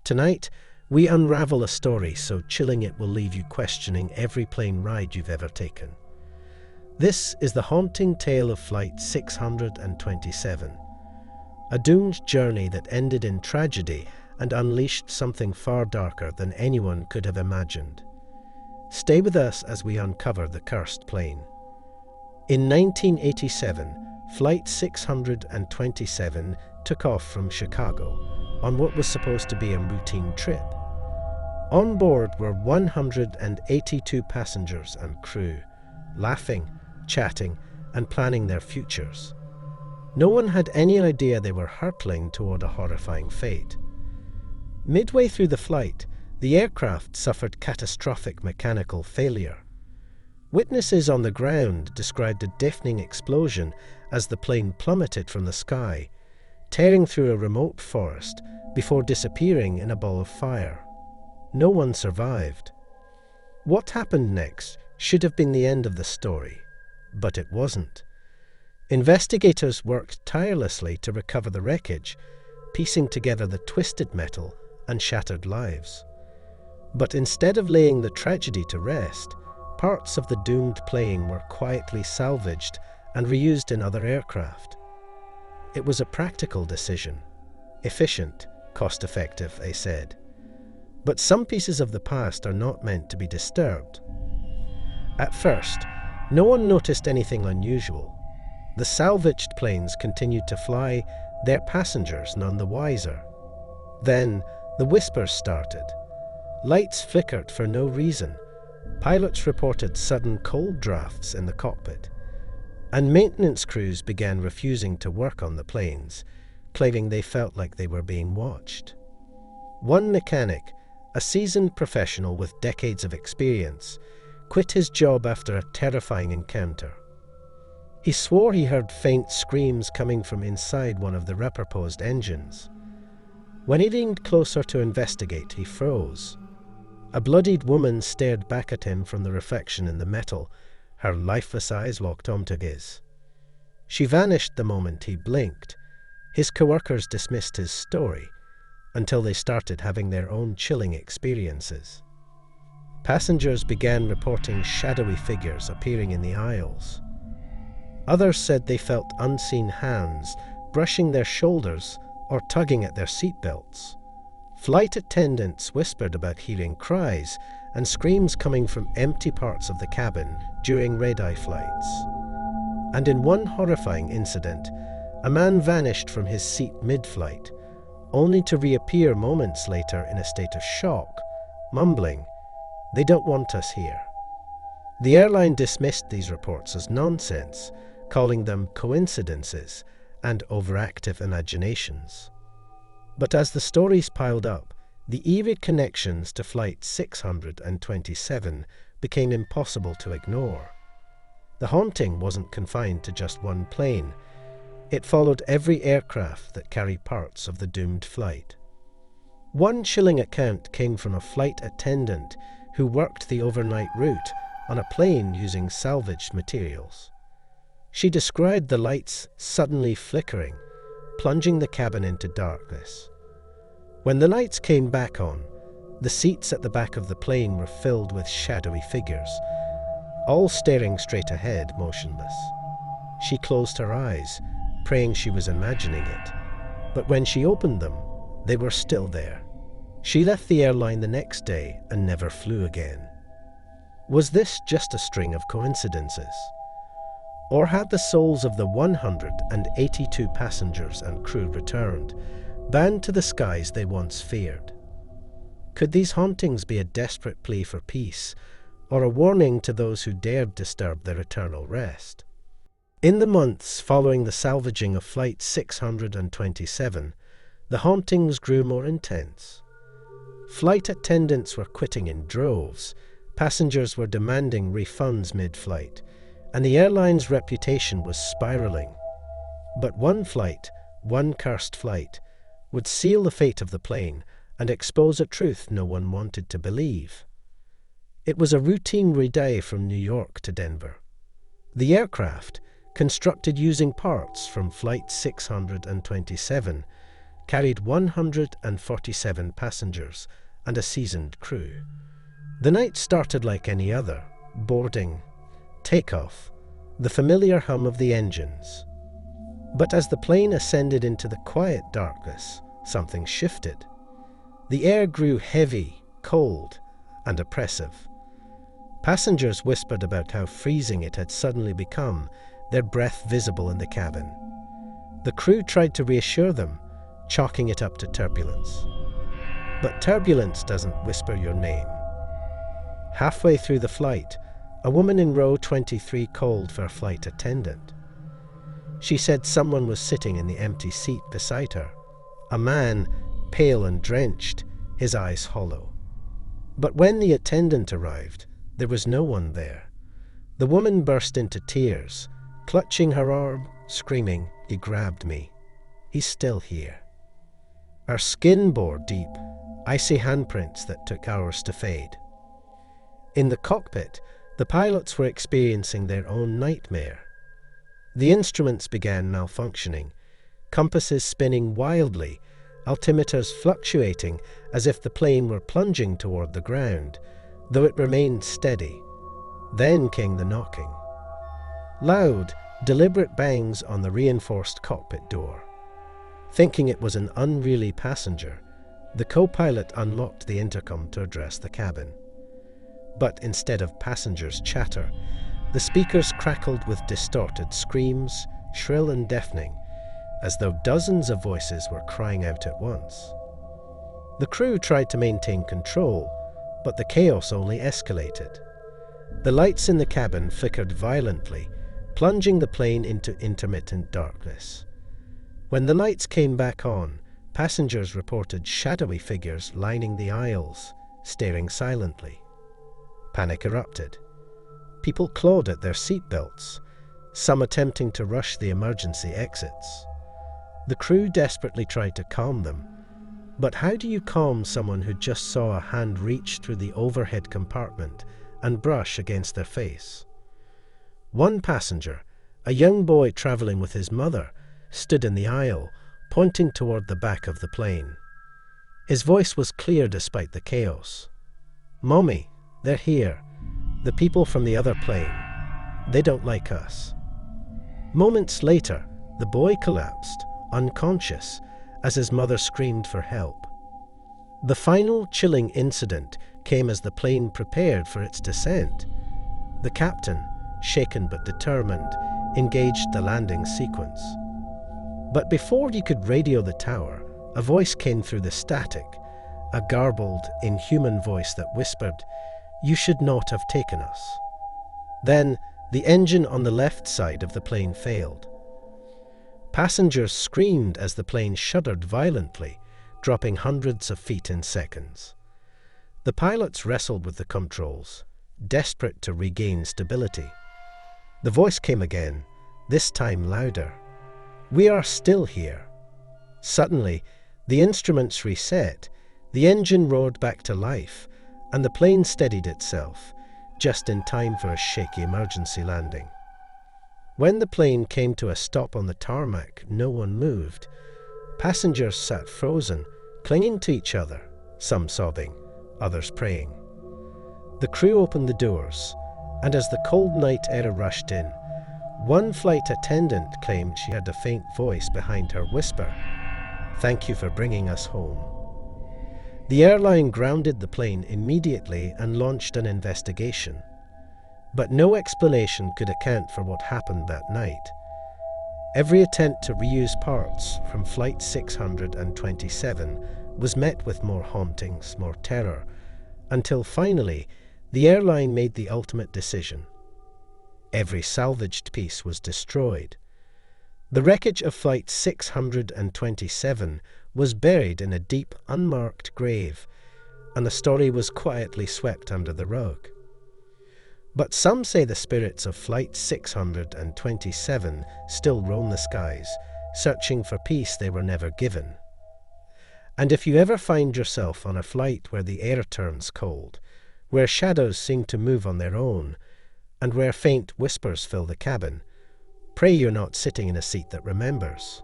Tonight, we unravel a story so chilling it will leave you questioning every plane ride you've ever taken. This is the haunting tale of Flight 627, a doomed journey that ended in tragedy and unleashed something far darker than anyone could have imagined. Stay with us as we uncover the cursed plane. In 1987, Flight 627 took off from Chicago on what was supposed to be a routine trip. On board were 182 passengers and crew, laughing, chatting, and planning their futures. No one had any idea they were hurtling toward a horrifying fate. Midway through the flight, the aircraft suffered catastrophic mechanical failure. Witnesses on the ground described a deafening explosion as the plane plummeted from the sky, tearing through a remote forest before disappearing in a ball of fire. No one survived. What happened next should have been the end of the story, but it wasn't. Investigators worked tirelessly to recover the wreckage, piecing together the twisted metal and shattered lives. But instead of laying the tragedy to rest, parts of the doomed plane were quietly salvaged and reused in other aircraft. It was a practical decision. Efficient, cost-effective, they said. But some pieces of the past are not meant to be disturbed. At first, no one noticed anything unusual. The salvaged planes continued to fly, their passengers none the wiser. Then, the whispers started. Lights flickered for no reason. Pilots reported sudden cold drafts in the cockpit. And maintenance crews began refusing to work on the planes, claiming they felt like they were being watched. One mechanic, a seasoned professional with decades of experience, quit his job after a terrifying encounter. He swore he heard faint screams coming from inside one of the reproposed engines. When he leaned closer to investigate, he froze. A bloodied woman stared back at him from the reflection in the metal, her lifeless eyes locked onto his. She vanished the moment he blinked. His coworkers dismissed his story until they started having their own chilling experiences. Passengers began reporting shadowy figures appearing in the aisles. Others said they felt unseen hands brushing their shoulders or tugging at their seatbelts. Flight attendants whispered about hearing cries and screams coming from empty parts of the cabin during red-eye flights. And in one horrifying incident, a man vanished from his seat mid-flight, only to reappear moments later in a state of shock, mumbling, "They don't want us here." The airline dismissed these reports as nonsense, calling them coincidences and overactive imaginations. But as the stories piled up, the eerie connections to Flight 627 became impossible to ignore. The haunting wasn't confined to just one plane. It followed every aircraft that carried parts of the doomed flight. One chilling account came from a flight attendant who worked the overnight route on a plane using salvaged materials. She described the lights suddenly flickering, plunging the cabin into darkness. When the lights came back on, the seats at the back of the plane were filled with shadowy figures, all staring straight ahead, motionless. She closed her eyes, praying she was imagining it, but when she opened them, they were still there. She left the airline the next day and never flew again. Was this just a string of coincidences? Or had the souls of the 182 passengers and crew returned, bound to the skies they once feared? Could these hauntings be a desperate plea for peace, or a warning to those who dared disturb their eternal rest? In the months following the salvaging of Flight 627, the hauntings grew more intense. Flight attendants were quitting in droves, passengers were demanding refunds mid-flight, and the airline's reputation was spiraling. But one flight, one cursed flight, would seal the fate of the plane and expose a truth no one wanted to believe. It was a routine day from New York to Denver. The aircraft, constructed using parts from Flight 627, carried 147 passengers and a seasoned crew. The night started like any other: boarding, takeoff, the familiar hum of the engines. But as the plane ascended into the quiet darkness, something shifted. The air grew heavy, cold, and oppressive. Passengers whispered about how freezing it had suddenly become, their breath visible in the cabin. The crew tried to reassure them, chalking it up to turbulence. But turbulence doesn't whisper your name. Halfway through the flight, a woman in row 23 called for a flight attendant. She said someone was sitting in the empty seat beside her, a man, pale and drenched, his eyes hollow. But when the attendant arrived, there was no one there. The woman burst into tears, clutching her arm, screaming, "He grabbed me. He's still here." Our skin bore deep, icy handprints that took hours to fade. In the cockpit, the pilots were experiencing their own nightmare. The instruments began malfunctioning, compasses spinning wildly, altimeters fluctuating as if the plane were plunging toward the ground, though it remained steady. Then came the knocking. Loud, deliberate bangs on the reinforced cockpit door. Thinking it was an unruly passenger, the co-pilot unlocked the intercom to address the cabin. But instead of passengers' chatter, the speakers crackled with distorted screams, shrill and deafening, as though dozens of voices were crying out at once. The crew tried to maintain control, but the chaos only escalated. The lights in the cabin flickered violently, plunging the plane into intermittent darkness. When the lights came back on, passengers reported shadowy figures lining the aisles, staring silently. Panic erupted. People clawed at their seatbelts, some attempting to rush the emergency exits. The crew desperately tried to calm them, but how do you calm someone who just saw a hand reach through the overhead compartment and brush against their face? One passenger, a young boy traveling with his mother, stood in the aisle, pointing toward the back of the plane. His voice was clear despite the chaos. "Mommy, they're here. The people from the other plane. They don't like us." Moments later, the boy collapsed, unconscious, as his mother screamed for help. The final chilling incident came as the plane prepared for its descent. The captain, shaken but determined, engaged the landing sequence. But before he could radio the tower, a voice came through the static, a garbled, inhuman voice that whispered, "You should not have taken us." Then, the engine on the left side of the plane failed. Passengers screamed as the plane shuddered violently, dropping hundreds of feet in seconds. The pilots wrestled with the controls, desperate to regain stability. The voice came again, this time louder. "We are still here." Suddenly, the instruments reset, the engine roared back to life, and the plane steadied itself, just in time for a shaky emergency landing. When the plane came to a stop on the tarmac, no one moved. Passengers sat frozen, clinging to each other, some sobbing, others praying. The crew opened the doors, and as the cold night air rushed in, one flight attendant claimed she had a faint voice behind her whisper, "Thank you for bringing us home." The airline grounded the plane immediately and launched an investigation. But no explanation could account for what happened that night. Every attempt to reuse parts from Flight 627 was met with more hauntings, more terror, until finally the airline made the ultimate decision. Every salvaged piece was destroyed. The wreckage of Flight 627 was buried in a deep, unmarked grave, and the story was quietly swept under the rug. But some say the spirits of Flight 627 still roam the skies, searching for peace they were never given. And if you ever find yourself on a flight where the air turns cold, where shadows seem to move on their own, and where faint whispers fill the cabin, pray you're not sitting in a seat that remembers.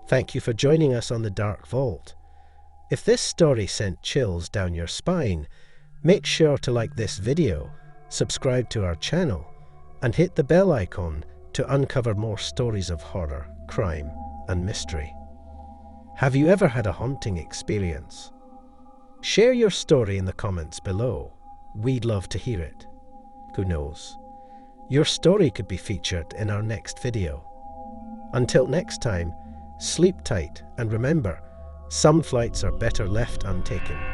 Thank you for joining us on the Dark Vault. If this story sent chills down your spine, make sure to like this video, subscribe to our channel, and hit the bell icon to uncover more stories of horror, crime, and mystery. Have you ever had a haunting experience? Share your story in the comments below. We'd love to hear it. Who knows? Your story could be featured in our next video. Until next time, sleep tight and remember, some flights are better left untaken.